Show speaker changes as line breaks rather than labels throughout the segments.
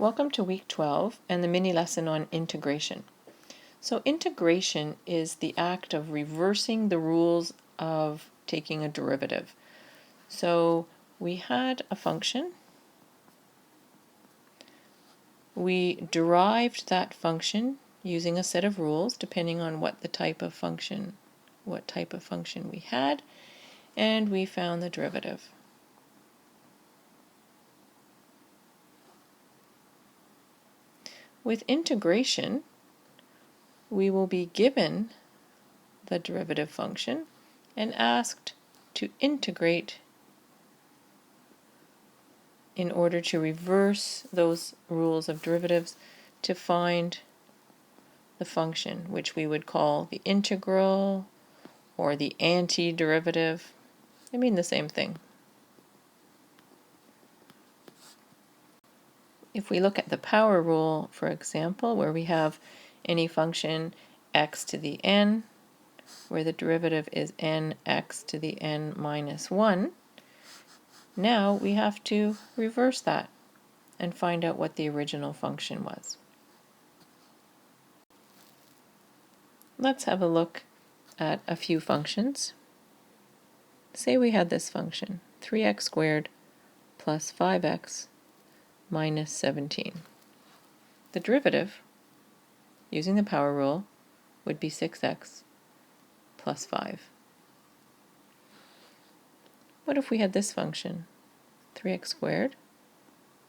Welcome to week 12 and the mini lesson on integration. So integration is the act of reversing the rules of taking a derivative. So we had a function. We derived that function using a set of rules depending on what type of function we had, and we found the derivative. With integration, we will be given the derivative function and asked to integrate in order to reverse those rules of derivatives to find the function, which we would call the integral or the antiderivative. They mean the same thing. If we look at the power rule, for example, where we have any function x to the n, where the derivative is nx to the n minus 1, now we have to reverse that and find out what the original function was. Let's have a look at a few functions. Say we had this function, 3x squared plus 5x minus 17. The derivative, using the power rule, would be 6x plus 5. What if we had this function, 3x squared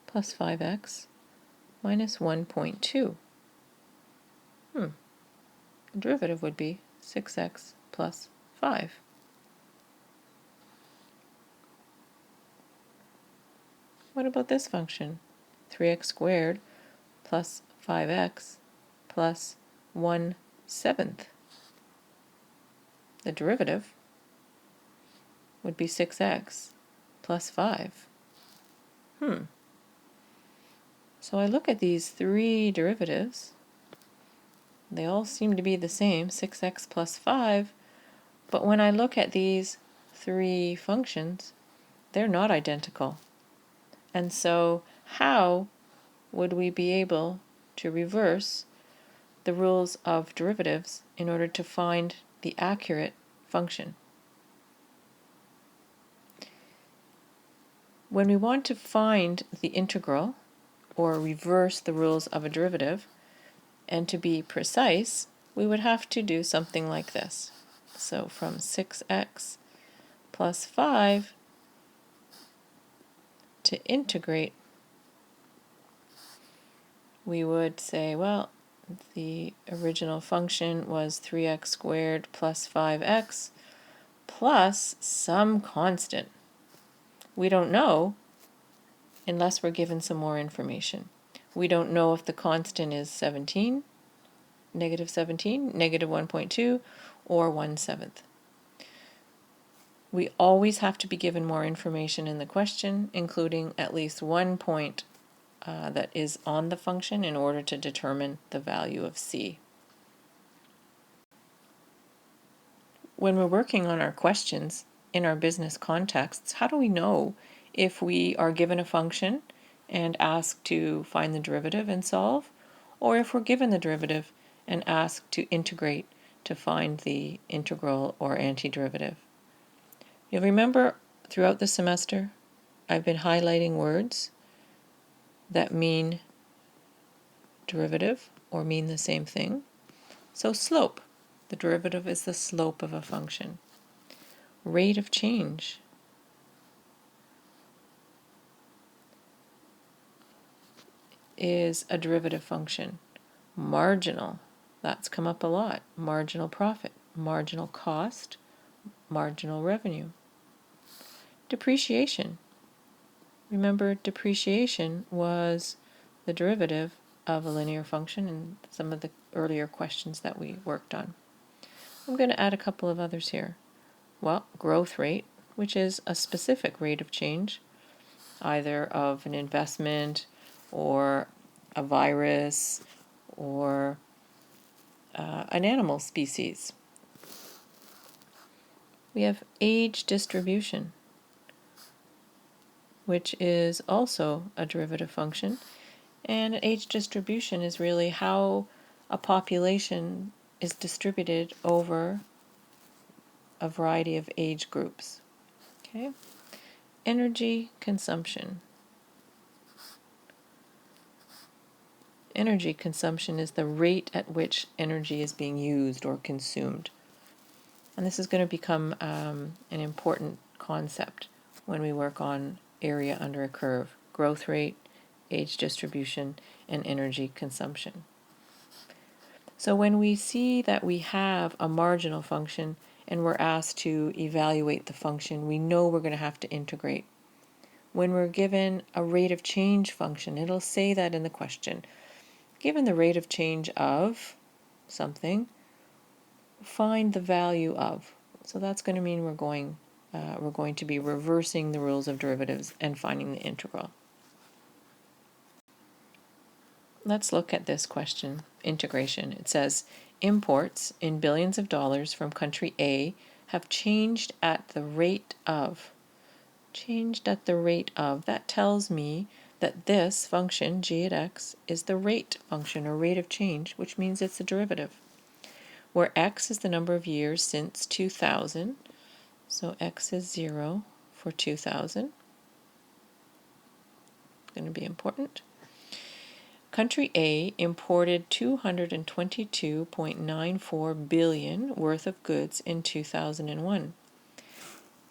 plus 5x minus 1.2? The derivative would be 6x plus 5. What about this function, 3x squared plus 5x plus 1/7? The derivative would be 6x plus 5. So I look at these three derivatives. They all seem to be the same, 6x plus 5, but when I look at these three functions, they're not identical. And so how would we be able to reverse the rules of derivatives in order to find the accurate function? When we want to find the integral or reverse the rules of a derivative, and to be precise, we would have to do something like this. So from 6x plus 5 to integrate, we would say, well, the original function was 3x squared plus 5x plus some constant. We don't know unless we're given some more information. We don't know if the constant is 17, negative 17, negative 1.2, or 1/7. We always have to be given more information in the question, including at least one point that is on the function in order to determine the value of c. When we're working on our questions in our business contexts, how do we know if we are given a function and asked to find the derivative and solve, or if we're given the derivative and asked to integrate to find the integral or antiderivative? You'll remember throughout the semester I've been highlighting words that mean derivative or mean the same thing. So slope, the derivative is the slope of a function. Rate of change, is a derivative function. Marginal, that's come up a lot. Marginal profit, marginal cost, marginal revenue. Depreciation. Remember, depreciation was the derivative of a linear function in some of the earlier questions that we worked on. I'm going to add a couple of others here. Well, growth rate, which is a specific rate of change, either of an investment or a virus or an animal species. We have age distribution, which is also a derivative function, And an age distribution is really how a population is distributed over a variety of age groups. Okay? Energy consumption. Energy consumption is the rate at which energy is being used or consumed. And this is going to become an important concept when we work on area under a curve: growth rate, age distribution, and energy consumption. So when we see that we have a marginal function and we're asked to evaluate the function, we know we're going to have to integrate. When we're given a rate of change function, it'll say that in the question. Given the rate of change of something, find the value of. So that's going to mean we're going to be reversing the rules of derivatives and finding the integral. Let's look at this question, integration. It says, imports in billions of dollars from country A have changed at the rate of. Changed at the rate of. That tells me that this function, g at x, is the rate function, or rate of change, which means it's the derivative, where x is the number of years since 2000. So x is 0 for 2000. Going to be important. Country A imported 222.94 billion worth of goods in 2001.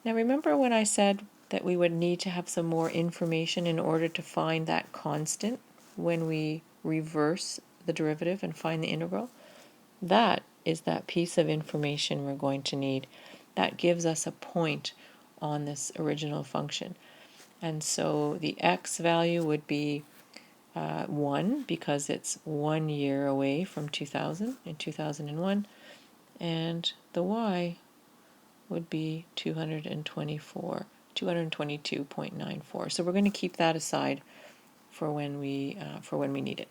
Now remember when I said that we would need to have some more information in order to find that constant when we reverse the derivative and find the integral? That is that piece of information we're going to need. That gives us a point on this original function. And so the x value would be 1, because it's 1 year away from 2000 in 2001, and the y would be 222.94. So we're going to keep that aside for when we need it.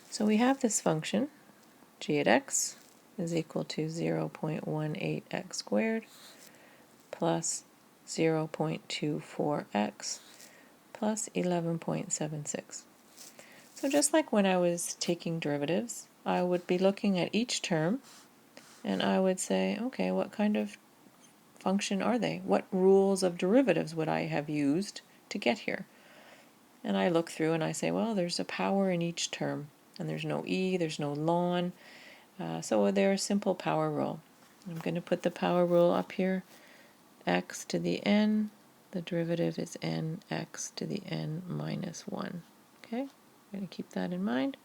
So we have this function, g at x is equal to 0.18x squared plus 0.24x plus 11.76. So just like when I was taking derivatives, I would be looking at each term and I would say, okay, what kind of function are they? What rules of derivatives would I have used to get here? And I look through and I say, well, there's a power in each term, and there's no e, there's no ln, so they're a simple power rule. I'm going to put the power rule up here, x to the n. The derivative is nx to the n minus 1. Okay, I'm going to keep that in mind.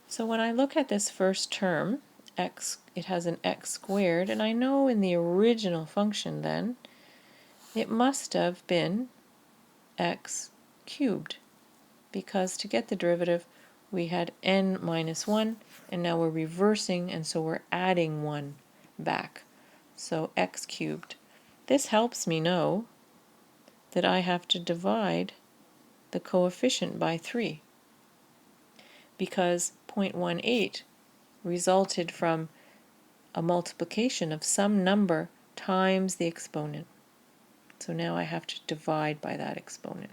So when I look at this first term, x, it has an x squared, and I know in the original function then, it must have been x cubed, because to get the derivative, we had n minus 1, and now we're reversing, and so we're adding 1 back. So x cubed. This helps me know that I have to divide the coefficient by 3, because 0.18 resulted from a multiplication of some number times the exponent. So now I have to divide by that exponent.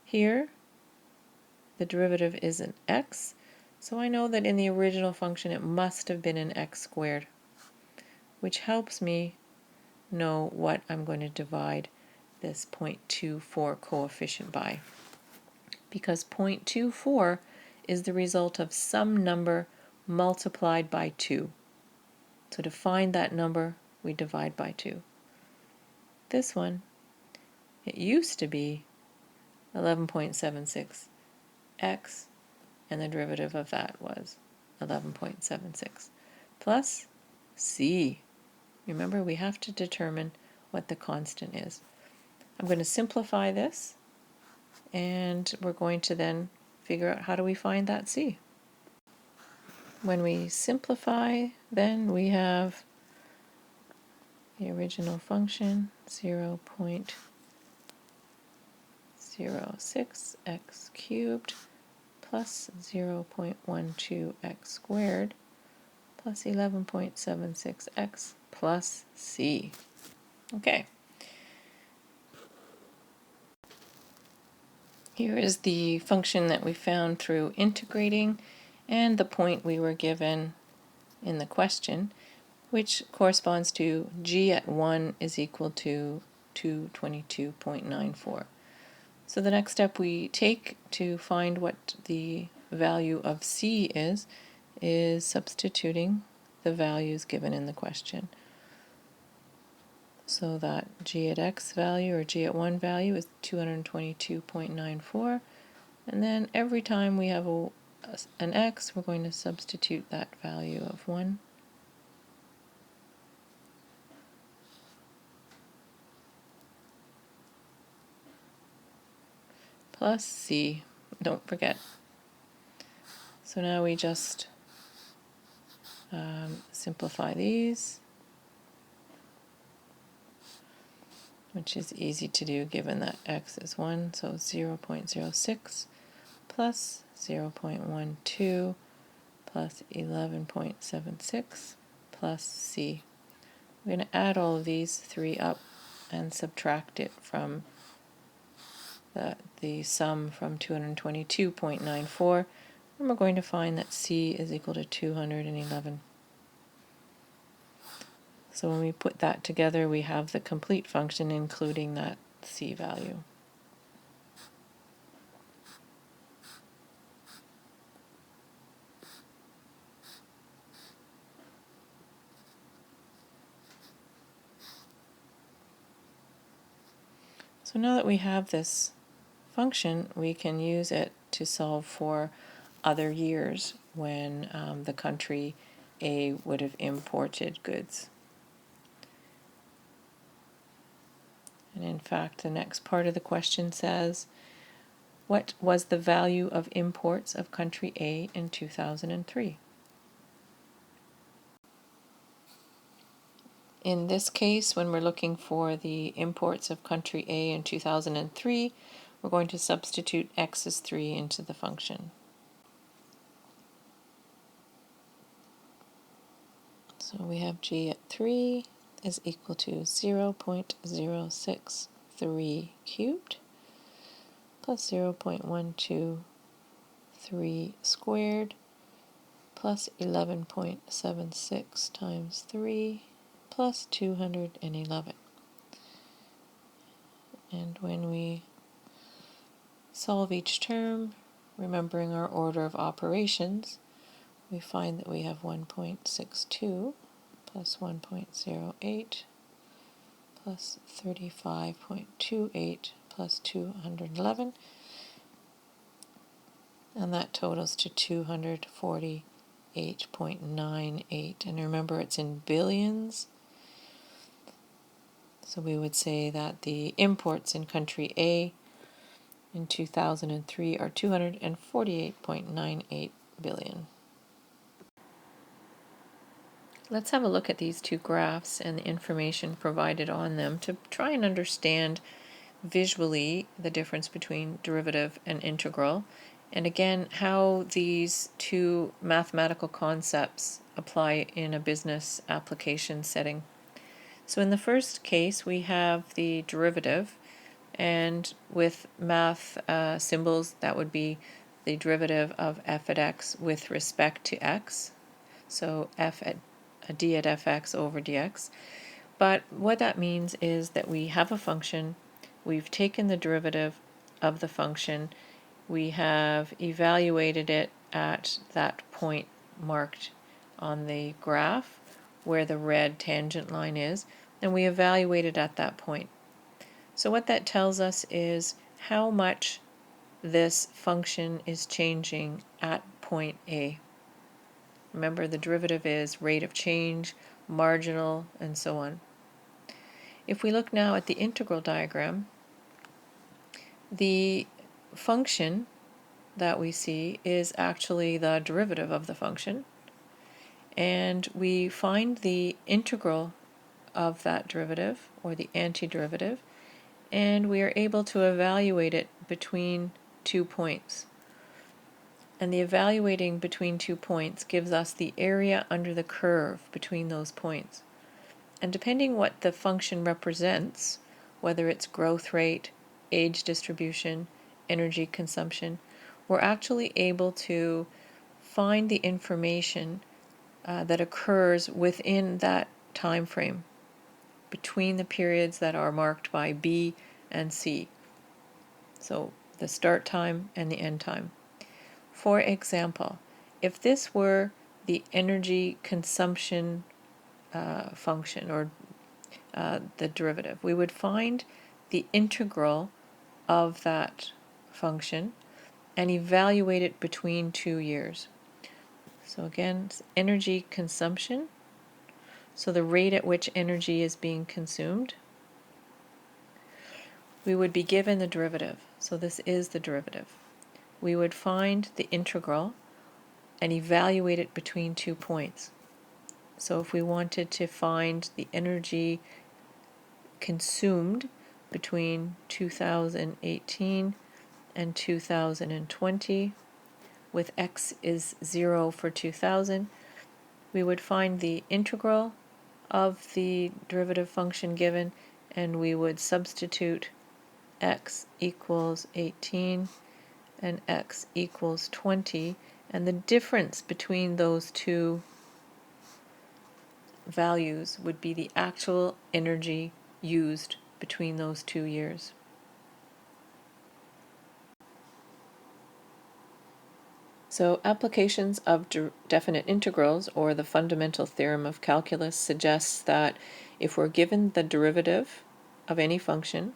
Here, the derivative is an x, so I know that in the original function it must have been an x squared, which helps me know what I'm going to divide this 0.24 coefficient by, because 0.24 is the result of some number multiplied by 2. So to find that number, we divide by 2. This one, it used to be 11.76 x, and the derivative of that was 11.76 plus c. Remember, we have to determine what the constant is. I'm going to simplify this, and we're going to then figure out how do we find that c. When we simplify, then we have the original function 0.06x cubed plus 0.12x squared plus 11.76x plus c. Okay. Here is the function that we found through integrating and the point we were given in the question, which corresponds to g at 1 is equal to 222.94. So the next step we take to find what the value of c is substituting the values given in the question. So that g at x value, or g at 1 value, is 222.94. And then every time we have an x, we're going to substitute that value of 1. Plus c, don't forget. So now we just simplify these, which is easy to do given that x is 1, so 0.06 plus 0.12 plus 11.76 plus c. We're going to add all of these three up and subtract it from the sum from 222.94, and we're going to find that c is equal to 211. So when we put that together, we have the complete function, including that c value. So now that we have this function, we can use it to solve for other years when the country A would have imported goods. And in fact, the next part of the question says, what was the value of imports of country A in 2003? In this case, when we're looking for the imports of country A in 2003, we're going to substitute x is 3 into the function. So we have g at 3 is equal to 0.063 cubed plus 0.123 squared plus 11.76 times 3 plus 211. And when we solve each term, remembering our order of operations, we find that we have 1.62 plus 1.08 plus 35.28 plus 211, and that totals to 248.98. And remember, it's in billions. So we would say that the imports in country A in 2003 are 248.98 billion. Let's have a look at these two graphs and the information provided on them to try and understand visually the difference between derivative and integral, and again how these two mathematical concepts apply in a business application setting. So in the first case, we have the derivative, and with math symbols, that would be the derivative of f at x with respect to x. So f at d at fx over dx. But what that means is that we have a function, we've taken the derivative of the function, we have evaluated it at that point marked on the graph where the red tangent line is, and we evaluate it at that point. So what that tells us is how much this function is changing at point A. Remember, the derivative is rate of change, marginal, and so on. If we look now at the integral diagram, the function that we see is actually the derivative of the function, and we find the integral of that derivative, or the antiderivative, and we are able to evaluate it between 2 points. And the evaluating between 2 points gives us the area under the curve between those points. And depending what the function represents, whether it's growth rate, age distribution, energy consumption, we're actually able to find the information that occurs within that time frame between the periods that are marked by B and C. So the start time and the end time. For example, if this were the energy consumption function, or the derivative, we would find the integral of that function and evaluate it between 2 years. So again, it's energy consumption, so the rate at which energy is being consumed. We would be given the derivative, so this is the derivative. We would find the integral and evaluate it between 2 points. So if we wanted to find the energy consumed between 2018 and 2020, with x is 0 for 2000, we would find the integral of the derivative function given, and we would substitute x equals 18 and x equals 20, and the difference between those two values would be the actual energy used between those 2 years. So applications of definite integrals, or the fundamental theorem of calculus, suggests that if we're given the derivative of any function,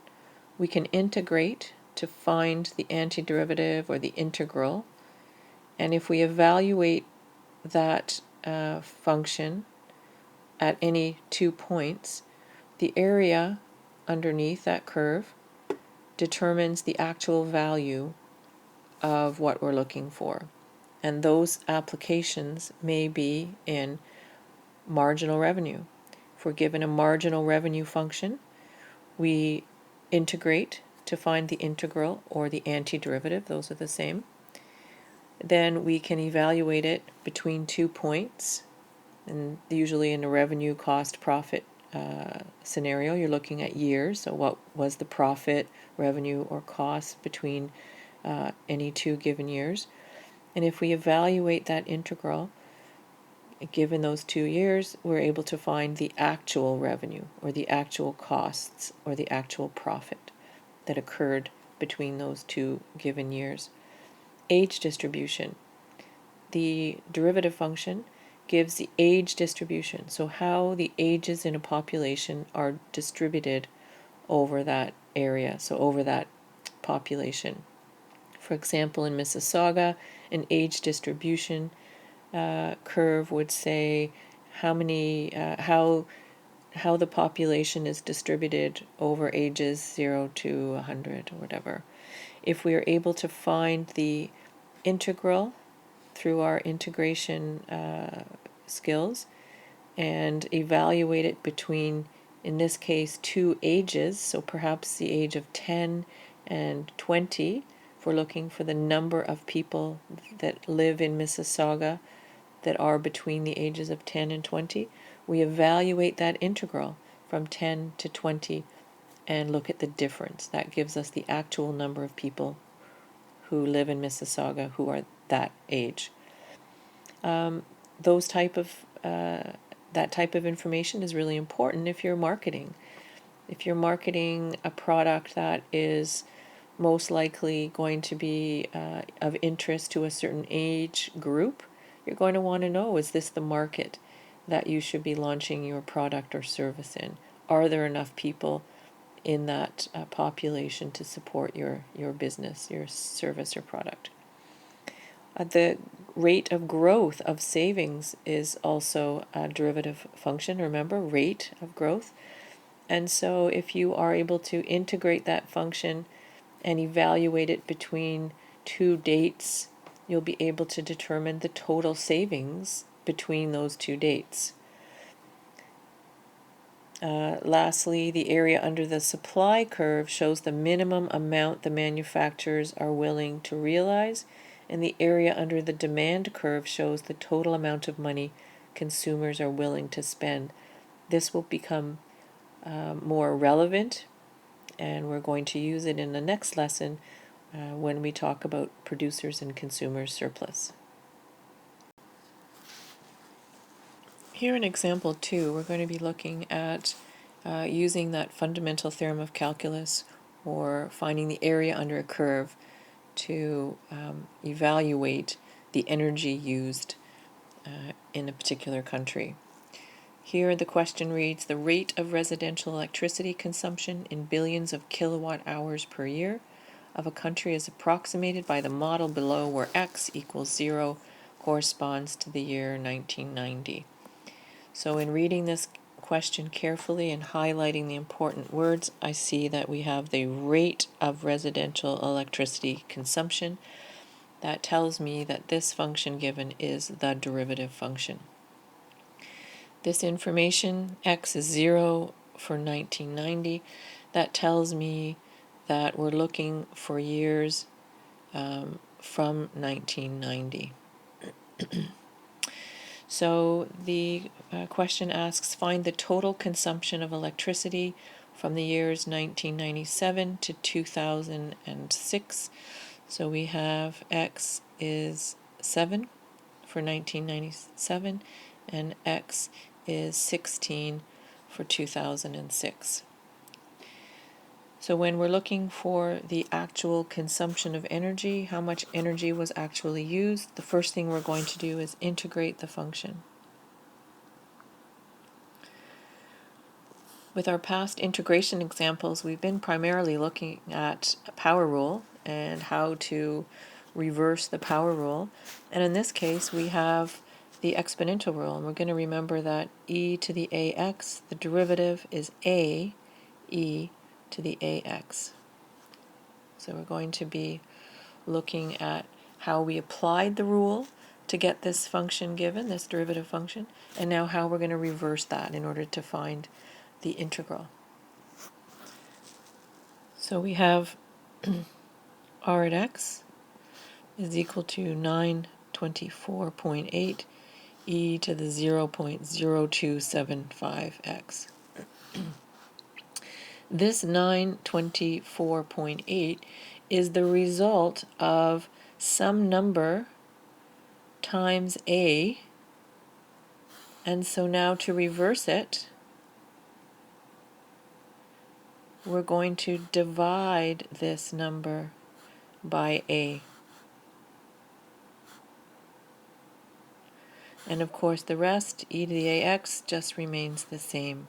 we can integrate to find the antiderivative or the integral, and if we evaluate that function at any 2 points, the area underneath that curve determines the actual value of what we're looking for. And those applications may be in marginal revenue. If we're given a marginal revenue function, we integrate to find the integral or the antiderivative, those are the same. Then we can evaluate it between 2 points, and usually in a revenue cost profit scenario, you're looking at years. So what was the profit, revenue, or cost between any 2 given years? And if we evaluate that integral, given those 2 years, we're able to find the actual revenue, or the actual costs, or the actual profit that occurred between those 2 given years. Age distribution. The derivative function gives the age distribution, so how the ages in a population are distributed over that area, so over that population. For example, in Mississauga, an age distribution curve would say how the population is distributed over ages 0 to 100 or whatever. If we are able to find the integral through our integration skills and evaluate it between, in this case, 2 ages, so perhaps the age of 10 and 20, if we're looking for the number of people that live in Mississauga that are between the ages of 10 and 20, we evaluate that integral from 10 to 20 and look at the difference. That gives us the actual number of people who live in Mississauga who are that age. That type of information is really important if you're marketing. If you're marketing a product that is most likely going to be of interest to a certain age group, you're going to want to know, is this the market that you should be launching your product or service in? Are there enough people in that population to support your business, your service or product? The rate of growth of savings is also a derivative function. Remember, rate of growth. And so if you are able to integrate that function and evaluate it between 2 dates, you'll be able to determine the total savings between those 2 dates. Lastly, the area under the supply curve shows the minimum amount the manufacturers are willing to realize, and the area under the demand curve shows the total amount of money consumers are willing to spend. This will become more relevant, and we're going to use it in the next lesson when we talk about producers and consumers surplus. Here in example 2, we're going to be looking at using that fundamental theorem of calculus, or finding the area under a curve, to evaluate the energy used in a particular country. Here the question reads, the rate of residential electricity consumption in billions of kilowatt hours per year of a country is approximated by the model below, where x equals 0 corresponds to the year 1990. So in reading this question carefully and highlighting the important words, I see that we have the rate of residential electricity consumption. That tells me that this function given is the derivative function. This information, x is 0 for 1990, that tells me that we're looking for years from 1990. So the question asks, find the total consumption of electricity from the years 1997 to 2006. So we have x is 7 for 1997 and x is 16 for 2006. So when we're looking for the actual consumption of energy, how much energy was actually used, the first thing we're going to do is integrate the function. With our past integration examples, we've been primarily looking at a power rule and how to reverse the power rule. And in this case, we have the exponential rule. And we're going to remember that e to the ax, the derivative is a e to the ax. So we're going to be looking at how we applied the rule to get this function given, this derivative function, and now how we're going to reverse that in order to find the integral. So we have r at x is equal to 924.8 e to the 0.0275x. This 924.8 is the result of some number times a, and so now to reverse it, we're going to divide this number by a. And of course the rest, e to the ax, just remains the same.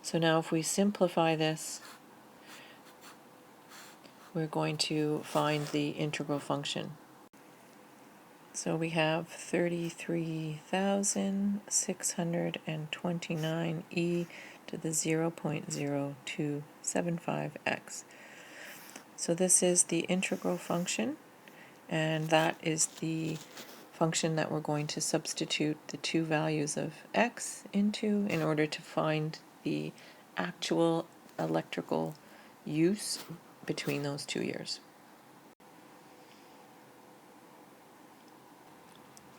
So now if we simplify this, we're going to find the integral function. So we have 33,629 e to the 0.0275x. So this is the integral function, and that is the function that we're going to substitute the two values of x into in order to find the actual electrical use between those 2 years.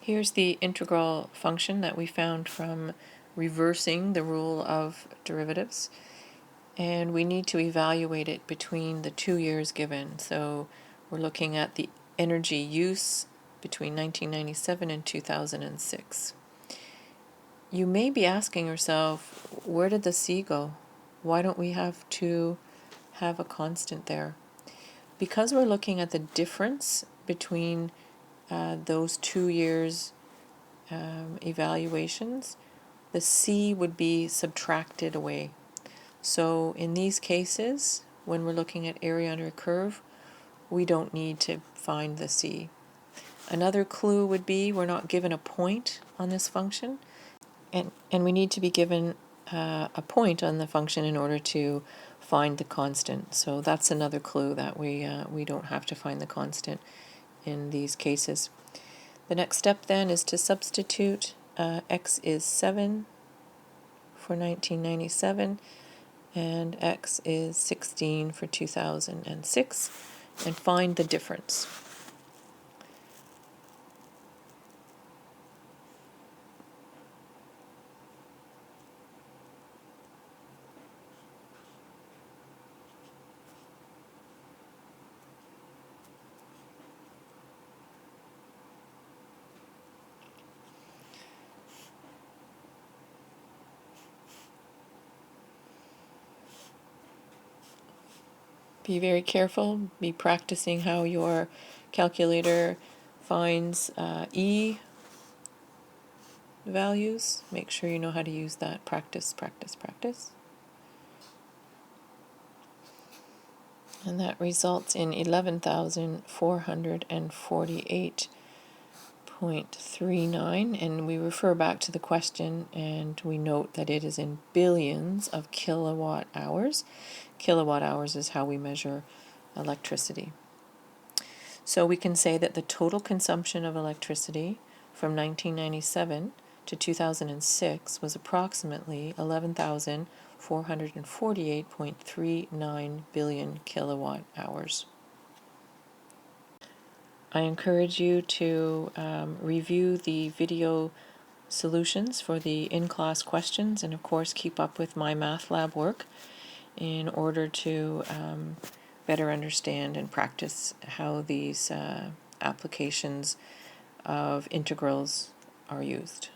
Here's the integral function that we found from reversing the rule of derivatives, and we need to evaluate it between the 2 years given. So we're looking at the energy use between 1997 and 2006. You may be asking yourself, where did the c go? Why don't we have to have a constant there? Because we're looking at the difference between those 2 years evaluations, the c would be subtracted away. So in these cases, when we're looking at area under a curve, we don't need to find the c. Another clue would be we're not given a point on this function, and we need to be given a point on the function in order to find the constant. So that's another clue that we don't have to find the constant in these cases. The next step then is to substitute x is 7 for 1997 and x is 16 for 2006, and find the difference. Be very careful. Be practicing how your calculator finds E values. Make sure you know how to use that. Practice, practice, practice. And that results in 11,448.39. And we refer back to the question and we note that it is in billions of kilowatt hours. Kilowatt hours is how we measure electricity. So we can say that the total consumption of electricity from 1997 to 2006 was approximately 11,448.39 billion kilowatt hours. I encourage you to review the video solutions for the in-class questions, and of course keep up with my math lab work in order to better understand and practice how these applications of integrals are used.